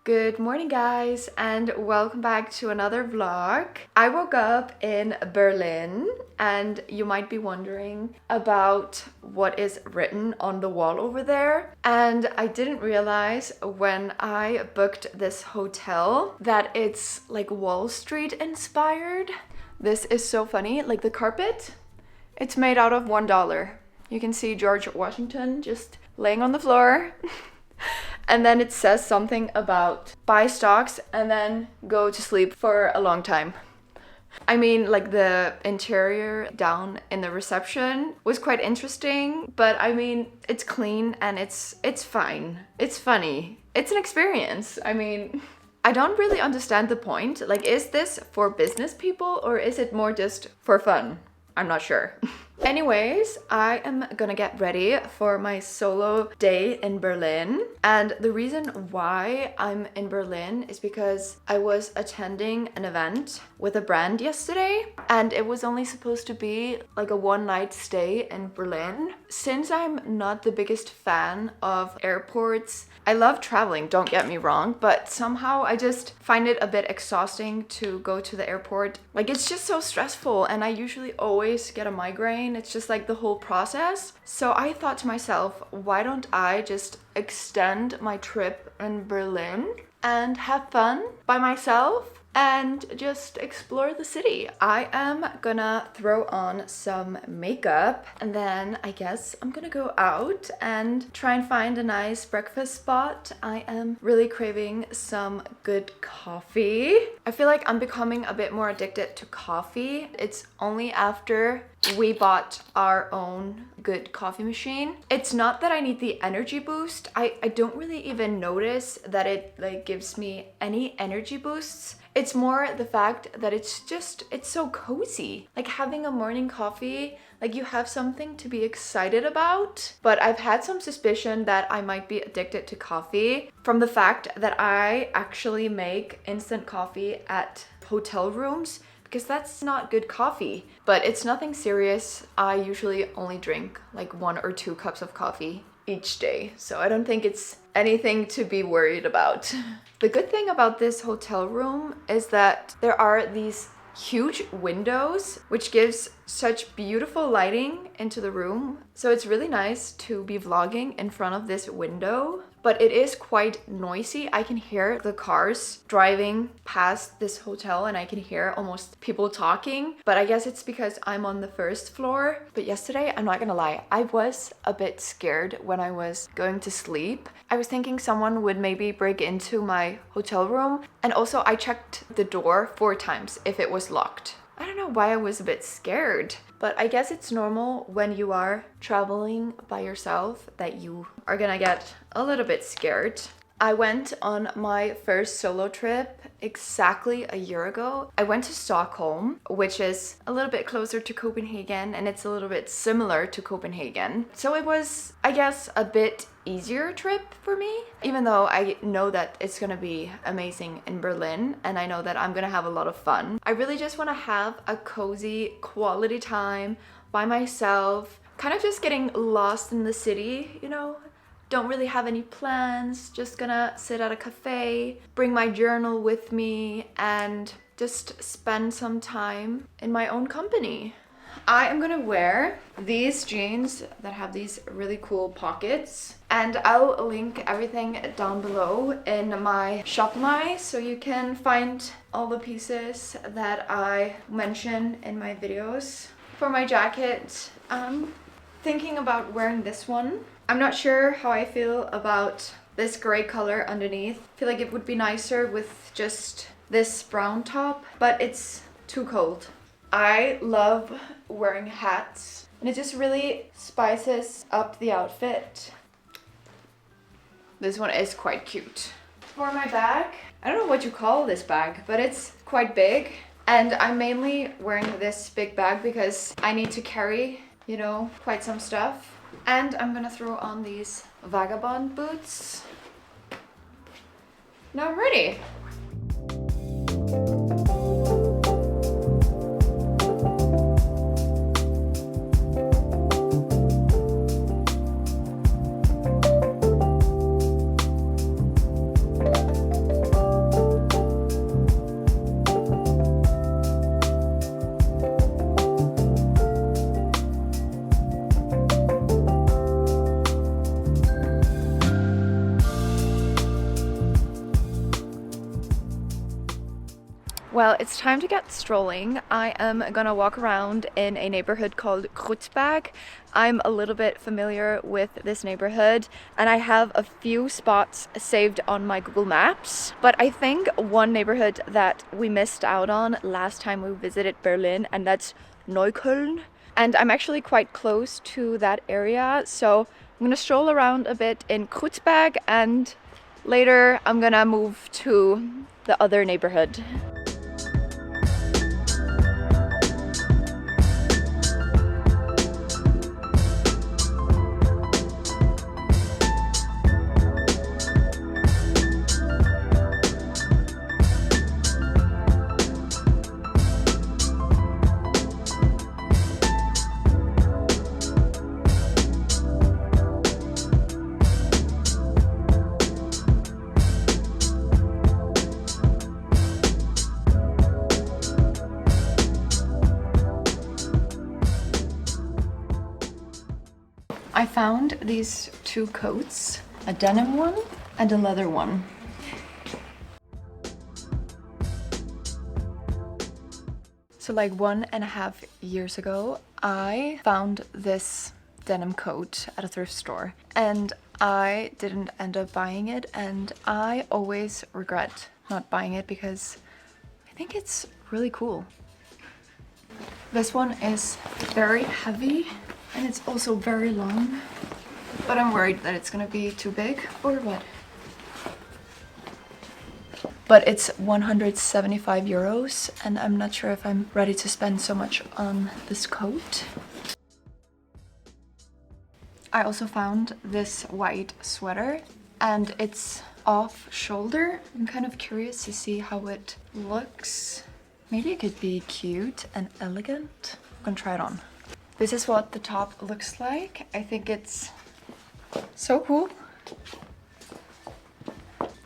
Good morning, guys, and welcome back to another vlog. I woke up in Berlin, and you might be wondering about what is written on the wall over there. And I didn't realize when I booked this hotel that it's like Wall Street inspired. This is so funny. Like the carpet, it's made out of $1. You can see George Washington just laying on the floor. And then it says something about buy stocks and then go to sleep for a long time. I mean, like the interior down in the reception was quite interesting, but I mean, it's clean and it's fine. It's funny. It's an experience. I mean, I don't really understand the point. Like, is this for business people or is it more just for fun? I'm not sure. Anyways, I am gonna get ready for my solo day in Berlin. And the reason why I'm in Berlin is because I was attending an event with a brand yesterday, and it was only supposed to be like a one-night stay in Berlin. Since I'm not the biggest fan of airports, I love traveling, don't get me wrong, but somehow I just find it a bit exhausting to go to the airport. Like, it's just so stressful, and I usually always get a migraine. It's just like the whole process. So I thought to myself, why don't I just extend my trip in Berlin and have fun by myself and just explore the city. I am gonna throw on some makeup and then I guess I'm gonna go out and try and find a nice breakfast spot. I am really craving some good coffee. I feel like I'm becoming a bit more addicted to coffee. It's only after we bought our own good coffee machine. It's not that I need the energy boost. I don't really even notice that it like gives me any energy boosts. It's more the fact that it's so cozy. Like having a morning coffee, like you have something to be excited about. But I've had some suspicion that I might be addicted to coffee from the fact that I actually make instant coffee at hotel rooms, because that's not good coffee. But it's nothing serious. I usually only drink like 1 or 2 cups of coffee each day, so I don't think it's anything to be worried about. The good thing about this hotel room is that there are these huge windows which gives such beautiful lighting into the room. So it's really nice to be vlogging in front of this window, but it is quite noisy. I can hear the cars driving past this hotel and I can hear almost people talking, but I guess it's because I'm on the first floor. But yesterday, I'm not gonna lie, I was a bit scared when I was going to sleep. I was thinking someone would maybe break into my hotel room, and also I checked the door 4 times if it was locked. I don't know why I was a bit scared, but I guess it's normal when you are traveling by yourself that you are gonna get a little bit scared. I went on my first solo trip exactly a year ago. I went to Stockholm, which is a little bit closer to Copenhagen, and it's a little bit similar to Copenhagen. So it was, I guess, a bit easier trip for me, even though I know that it's gonna be amazing in Berlin and I know that I'm gonna have a lot of fun. I really just want to have a cozy quality time by myself, kind of just getting lost in the city, you know. Don't really have any plans, just gonna sit at a cafe, bring my journal with me and just spend some time in my own company. I am gonna wear these jeans that have these really cool pockets, and I'll link everything down below in my Shopify so you can find all the pieces that I mention in my videos. For my jacket, I'm thinking about wearing this one. I'm not sure how I feel about this gray color underneath. I feel like it would be nicer with just this brown top, but it's too cold. I love wearing hats, and it just really spices up the outfit. This one is quite cute. For my bag, I don't know what you call this bag, but it's quite big. And I'm mainly wearing this big bag because I need to carry, you know, quite some stuff. And I'm gonna throw on these vagabond boots. Now I'm ready. Well, it's time to get strolling. I am gonna walk around in a neighborhood called Kreuzberg. I'm a little bit familiar with this neighborhood and I have a few spots saved on my Google Maps. But I think one neighborhood that we missed out on last time we visited Berlin, and that's Neukölln. And I'm actually quite close to that area, so I'm gonna stroll around a bit in Kreuzberg and later I'm gonna move to the other neighborhood. I found these two coats, a denim one and a leather one. So like 1.5 years ago, I found this denim coat at a thrift store and I didn't end up buying it, and I always regret not buying it because I think it's really cool. This one is very heavy and it's also very long, but I'm worried that it's gonna be too big or what. But it's 175 euros and I'm not sure if I'm ready to spend so much on this coat. I also found this white sweater and it's off shoulder. I'm kind of curious to see how it looks. Maybe it could be cute and elegant. I'm gonna try it on. This is what the top looks like. I think it's so cool.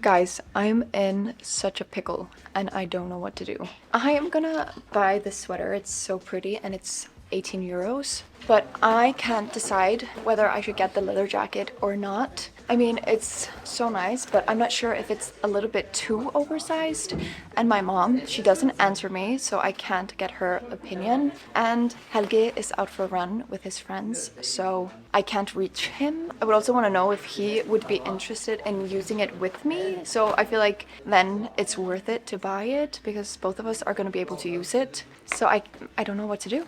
Guys, I'm in such a pickle and I don't know what to do. I am gonna buy this sweater. It's so pretty and it's 18 euros. But I can't decide whether I should get the leather jacket or not. I mean, it's so nice, but I'm not sure if it's a little bit too oversized. And my mom, she doesn't answer me, so I can't get her opinion. And Helge is out for a run with his friends, so I can't reach him. I would also want to know if he would be interested in using it with me. So I feel like then it's worth it to buy it because both of us are going to be able to use it. So I don't know what to do.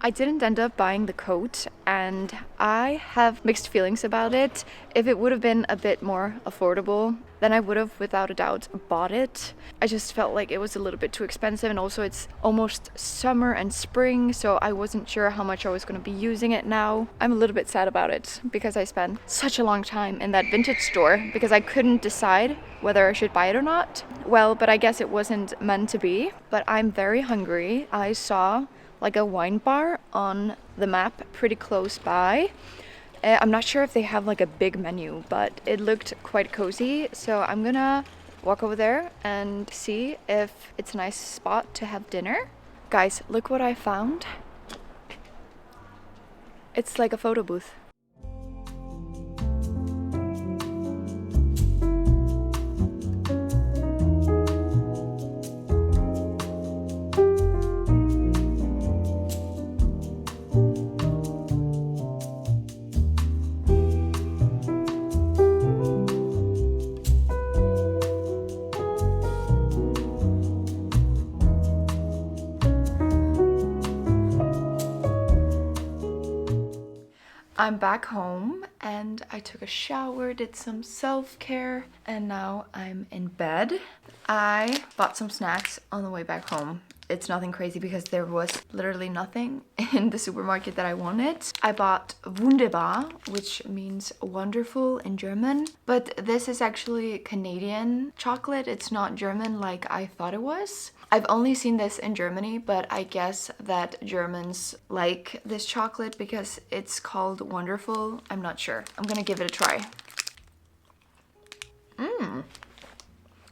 I didn't end up buying the coat and I have mixed feelings about it. If it would have been a bit more affordable, then I would have without a doubt bought it. I just felt like it was a little bit too expensive, and also it's almost summer and spring, so I wasn't sure how much I was going to be using it now. I'm a little bit sad about it because I spent such a long time in that vintage store because I couldn't decide whether I should buy it or not. Well, but I guess it wasn't meant to be. But I'm very hungry. I saw like a wine bar on the map pretty close by. I'm not sure if they have like a big menu, but it looked quite cozy. So I'm gonna walk over there and see if it's a nice spot to have dinner. Guys, look what I found. It's like a photo booth. I'm back home and I took a shower, did some self-care, and now I'm in bed. I bought some snacks on the way back home. It's nothing crazy because there was literally nothing in the supermarket that I wanted. I bought wunderbar, which means wonderful in German, but this is actually Canadian chocolate. It's not German like I thought it was. I've only seen this in Germany, but I guess that Germans like this chocolate because it's called Wonderful. I'm not sure. I'm gonna give it a try.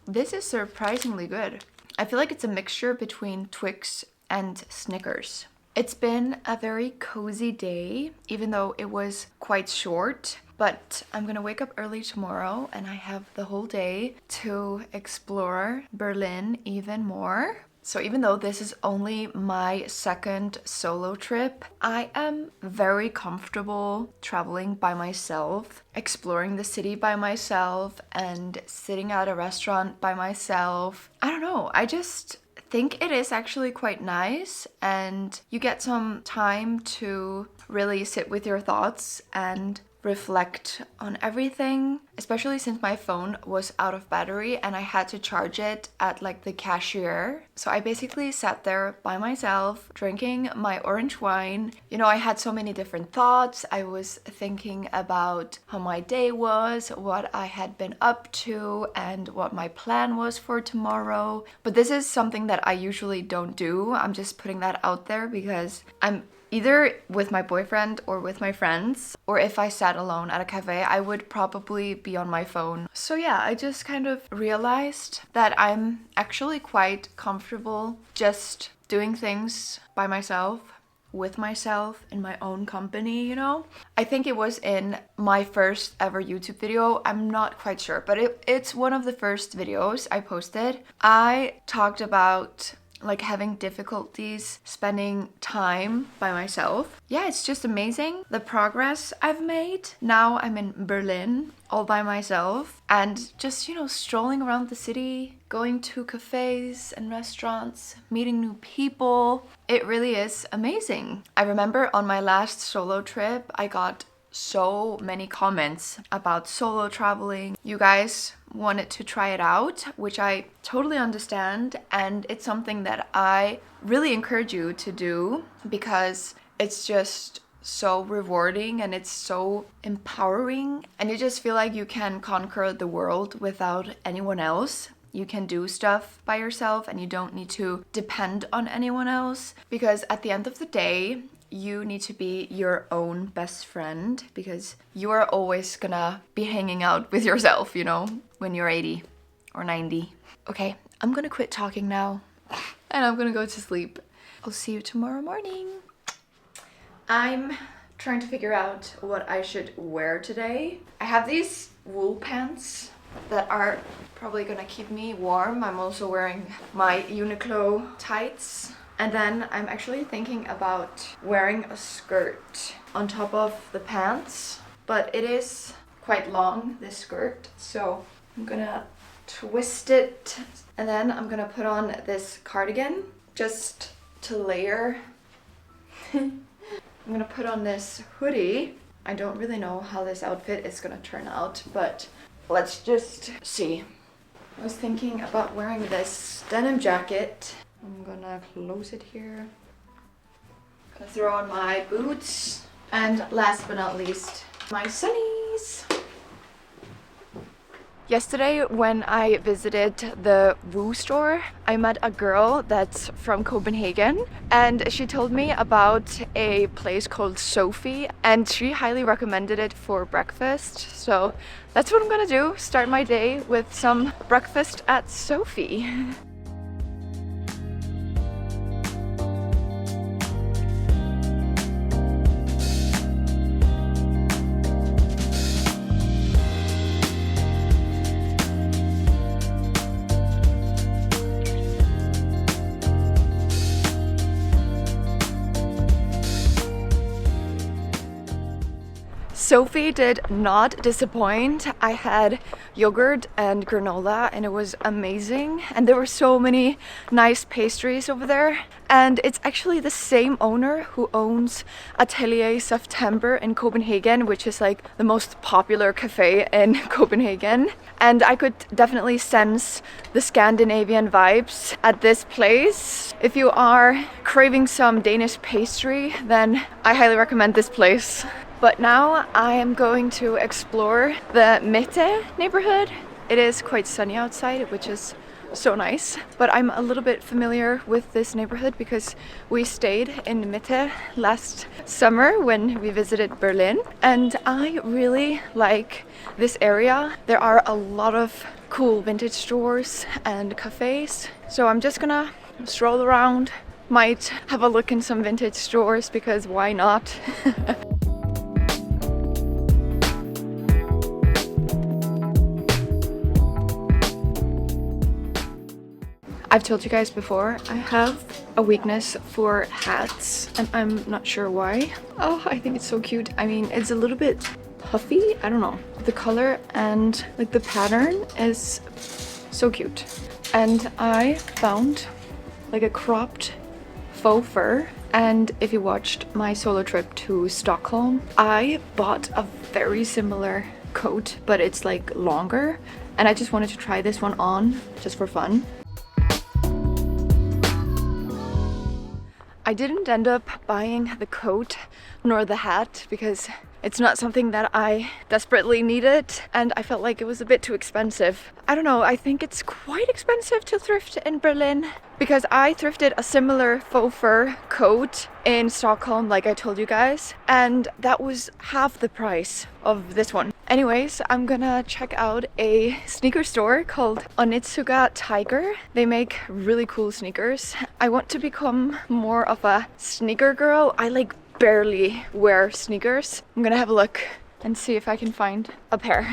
This is surprisingly good. I feel like it's a mixture between Twix and Snickers. It's been a very cozy day, even though it was quite short. But I'm gonna wake up early tomorrow and I have the whole day to explore Berlin even more. So even though this is only my second solo trip, I am very comfortable traveling by myself, exploring the city by myself, and sitting at a restaurant by myself. I don't know, I just think it is actually quite nice, and you get some time to really sit with your thoughts and reflect on everything, especially since my phone was out of battery and I had to charge it at like the cashier. So I basically sat there by myself drinking my orange wine. You know, I had so many different thoughts. I was thinking about how my day was, what I had been up to, and what my plan was for tomorrow. But this is something that I usually don't do. I'm just putting that out there because I'm either with my boyfriend or with my friends, or if I sat alone at a cafe, I would probably be on my phone. So yeah, I just kind of realized that I'm actually quite comfortable just doing things by myself, with myself, in my own company, you know? I think it was in my first ever YouTube video, I'm not quite sure, but it's one of the first videos I posted. I talked about like having difficulties spending time by myself. Yeah, it's just amazing the progress I've made. Now I'm in Berlin all by myself and just, you know, strolling around the city, going to cafes and restaurants, meeting new people. It really is amazing. I remember on my last solo trip, I got so many comments about solo traveling. You guys wanted to try it out, which I totally understand, and it's something that I really encourage you to do because it's just so rewarding and it's so empowering, and you just feel like you can conquer the world without anyone else. You can do stuff by yourself and you don't need to depend on anyone else, because at the end of the day, you need to be your own best friend, because you are always gonna be hanging out with yourself, you know, when you're 80 or 90. Okay, I'm gonna quit talking now and I'm gonna go to sleep. I'll see you tomorrow morning. I'm trying to figure out what I should wear today. I have these wool pants that are probably gonna keep me warm. I'm also wearing my Uniqlo tights. And then I'm actually thinking about wearing a skirt on top of the pants, but it is quite long, this skirt, so I'm gonna twist it and then I'm gonna put on this cardigan just to layer. I'm gonna put on this hoodie. I don't really know how this outfit is gonna turn out, but let's just see. I was thinking about wearing this denim jacket. I'm gonna close it here. Gonna throw on my boots. And last but not least, my sunnies. Yesterday when I visited the Woo store, I met a girl that's from Copenhagen and she told me about a place called Sophie and she highly recommended it for breakfast. So that's what I'm gonna do, start my day with some breakfast at Sophie. Sophie did not disappoint. I had yogurt and granola and it was amazing, and there were so many nice pastries over there, and it's actually the same owner who owns Atelier September in Copenhagen, which is like the most popular cafe in Copenhagen, and I could definitely sense the Scandinavian vibes at this place. If you are craving some Danish pastry, then I highly recommend this place. But now I am going to explore the Mitte neighborhood. It is quite sunny outside, which is so nice. But I'm a little bit familiar with this neighborhood because we stayed in Mitte last summer when we visited Berlin. And I really like this area. There are a lot of cool vintage stores and cafes. So I'm just gonna stroll around, might have a look in some vintage stores because why not? I've told you guys before, I have a weakness for hats and I'm not sure why. Oh, I think it's so cute. I mean, it's a little bit puffy. I don't know. The color and like the pattern is so cute. And I found like a cropped faux fur. And if you watched my solo trip to Stockholm, I bought a very similar coat, but it's like longer. And I just wanted to try this one on just for fun. I didn't end up buying the coat nor the hat because it's not something that I desperately needed and I felt like it was a bit too expensive. I don't know, I think it's quite expensive to thrift in Berlin because I thrifted a similar faux fur coat in Stockholm like I told you guys, and that was half the price of this one. Anyways, I'm gonna check out a sneaker store called Onitsuga Tiger. They make really cool sneakers. I want to become more of a sneaker girl. I like barely wear sneakers. I'm gonna have a look and see if I can find a pair.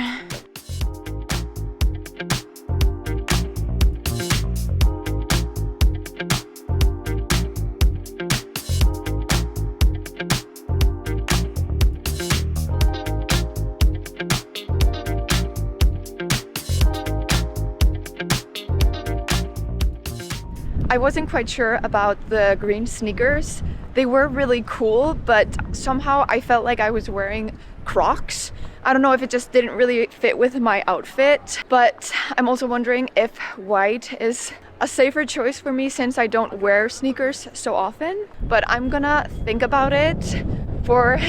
I wasn't quite sure about the green sneakers. They were really cool, but somehow I felt like I was wearing Crocs. I don't know if it just didn't really fit with my outfit, but I'm also wondering if white is a safer choice for me since I don't wear sneakers so often. But I'm gonna think about it for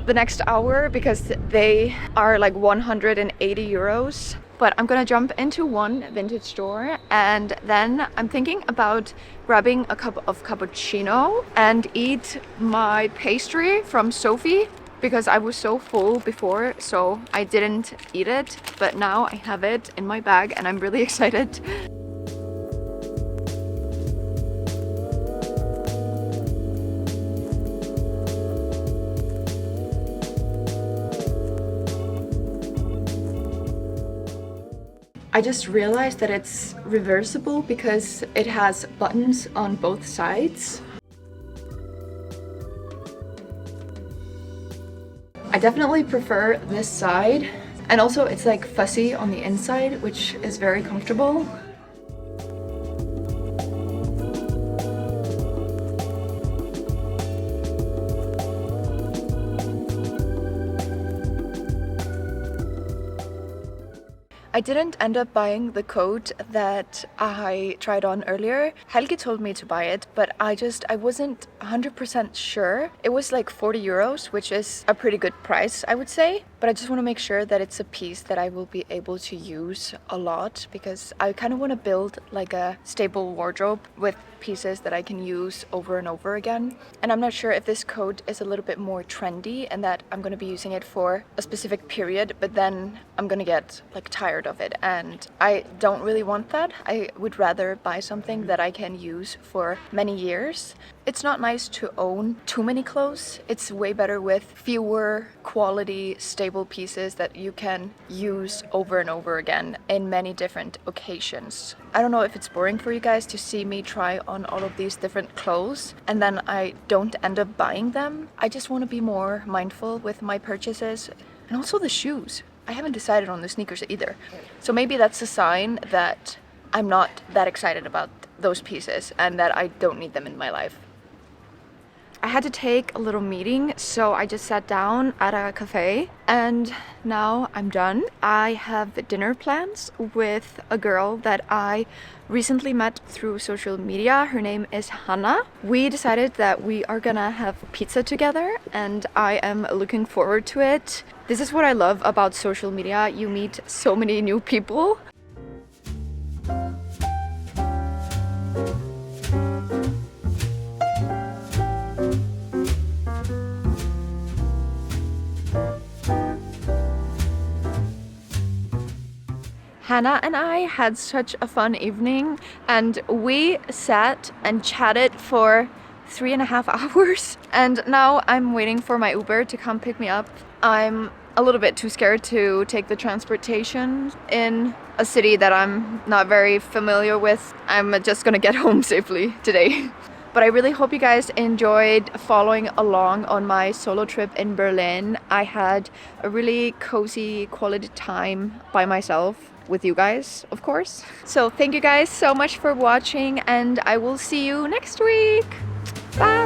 the next hour because they are like 180 euros. But I'm gonna jump into one vintage store and then I'm thinking about grabbing a cup of cappuccino and eat my pastry from Sophie because I was so full before, so I didn't eat it, but now I have it in my bag and I'm really excited. I just realized that it's reversible because it has buttons on both sides. I definitely prefer this side, and also it's like fuzzy on the inside, which is very comfortable. I didn't end up buying the coat that I tried on earlier. Helge told me to buy it, but I wasn't 100% sure. It was like 40 euros, which is a pretty good price, I would say. But I just want to make sure that it's a piece that I will be able to use a lot because I kind of want to build like a stable wardrobe with pieces that I can use over and over again. And I'm not sure if this coat is a little bit more trendy and that I'm going to be using it for a specific period, but then I'm going to get like tired of it and I don't really want that. I would rather buy something that I can use for many years. It's not nice to own too many clothes. It's way better with fewer quality, stable pieces that you can use over and over again in many different occasions. I don't know if it's boring for you guys to see me try on all of these different clothes and then I don't end up buying them. I just want to be more mindful with my purchases and also the shoes. I haven't decided on the sneakers either. So maybe that's a sign that I'm not that excited about those pieces and that I don't need them in my life. I had to take a little meeting, so I just sat down at a cafe and now I'm done. I have dinner plans with a girl that I recently met through social media. Her name is Hannah. We decided that we are gonna have pizza together and I am looking forward to it. This is what I love about social media. You meet so many new people. Hannah and I had such a fun evening and we sat and chatted for 3.5 hours and now I'm waiting for my Uber to come pick me up. I'm a little bit too scared to take the transportation in a city that I'm not very familiar with. I'm just gonna get home safely today. But I really hope you guys enjoyed following along on my solo trip in Berlin. I had a really cozy quality time by myself with you guys, of course. So thank you guys so much for watching, and I will see you next week. Bye!